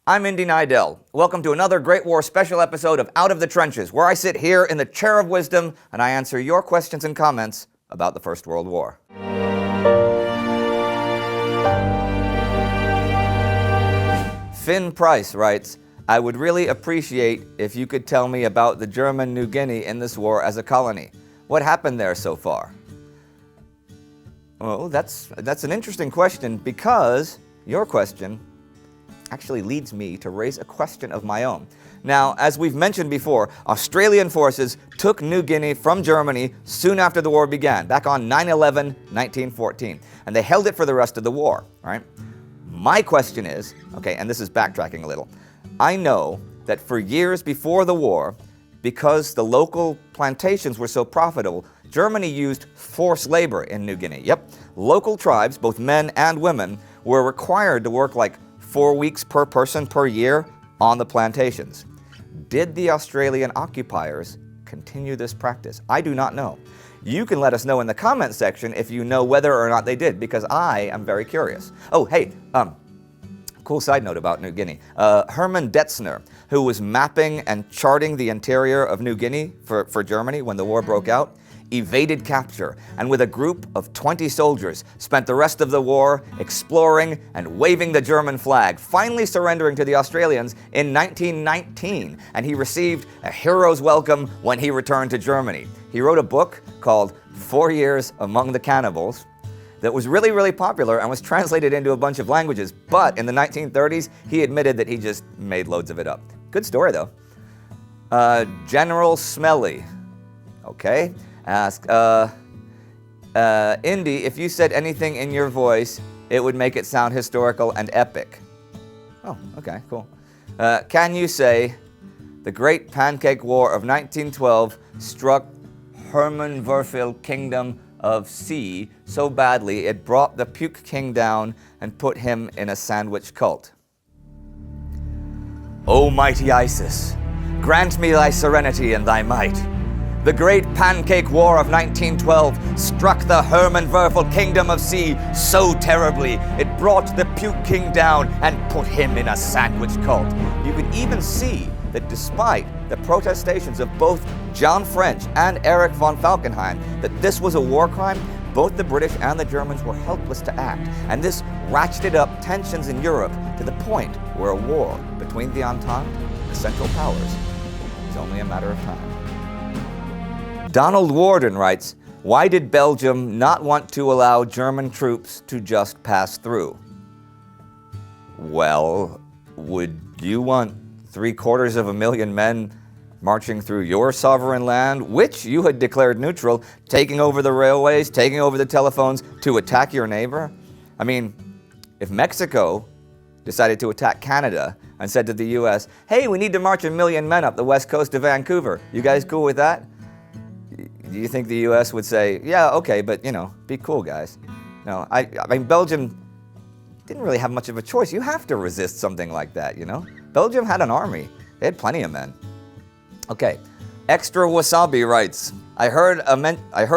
I'm Indy. Welcome to another Great War special episode of Out of the Trenches, where I sit here in the chair of wisdom and I answer your questions and comments about the First World War. Finn Price writes, I would really appreciate if you could tell me about the German New Guinea in this war as a colony. What happened there so far? Well, that's an interesting question, because your question actually leads me to raise a question of my own. Now, as we've mentioned before, Australian forces took New Guinea from Germany soon after the war began, back on 9/11/1914, and they held it for the rest of the war, right? My question is, okay, and this is backtracking a little, I know that for years before the war, because the local plantations were so profitable, Germany used forced labor in New Guinea. Yep, local tribes, both men and women, were required to work like 4 weeks per person per year on the plantations. Did the Australian occupiers continue this practice? I do not know. You can let us know in the comment section if you know whether or not they did, because I am very curious. Oh, hey, cool side note about New Guinea. Hermann Detzner, who was mapping and charting the interior of New Guinea for Germany when the war broke out, evaded capture, and with a group of 20 soldiers spent the rest of the war exploring and waving the German flag, finally surrendering to the Australians in 1919, and he received a hero's welcome when he returned to Germany. He wrote a book called 4 Years Among the Cannibals that was really, really popular and was translated into a bunch of languages, but in the 1930s, he admitted that he just made loads of it up. Good story, though. General Smelly, okay? Ask, Indy, if you said anything in your voice, it would make it sound historical and epic. Oh, okay, cool. Can you say, the Great Pancake War of 1912 struck Hermanwürfel Kingdom of C so badly it brought the Puke King down and put him in a sandwich cult. O mighty Isis, grant me thy serenity and thy might. The Great Pancake War of 1912 struck the Hermanwürfel Kingdom of C so terribly it brought the Puke King down and put him in a sandwich cult. You could even see that despite the protestations of both John French and Erich von Falkenhayn that this was a war crime, both the British and the Germans were helpless to act, and this ratcheted up tensions in Europe to the point where a war between the Entente and the Central Powers is only a matter of time. Donald Warden writes, why did Belgium not want to allow German troops to just pass through? Well, would you want 750,000 men marching through your sovereign land, which you had declared neutral, taking over the railways, taking over the telephones to attack your neighbor? I mean, if Mexico decided to attack Canada and said to the US, hey, we need to march 1 million men up the west coast of Vancouver, you guys cool with that? Do you think the US would say, yeah, okay, but, you know, be cool, guys? No, I mean, Belgium didn't really have much of a choice. You have to resist something like that, you know? Belgium had an army. They had plenty of men. Okay, Extra Wasabi writes, I heard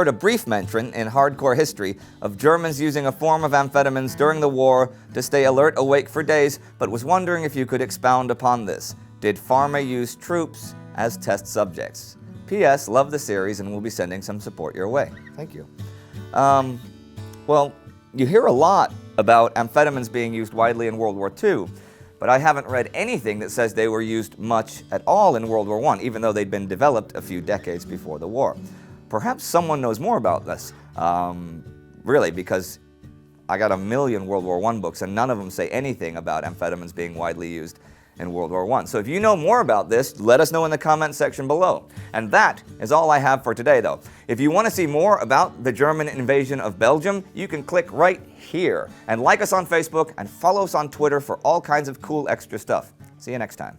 a brief mention in hardcore history of Germans using a form of amphetamines during the war to stay alert awake for days, but was wondering if you could expound upon this. Did Pharma use troops as test subjects? P.S. Love the series and will be sending some support your way. Thank you. Well, you hear a lot about amphetamines being used widely in World War II, but I haven't read anything that says they were used much at all in World War I, even though they'd been developed a few decades before the war. Perhaps someone knows more about this, really, because I got 1 million World War I books and none of them say anything about amphetamines being widely used in World War I. So if you know more about this, let us know in the comment section below. And that is all I have for today, though. If you want to see more about the German invasion of Belgium, you can click right here and like us on Facebook and follow us on Twitter for all kinds of cool extra stuff. See you next time.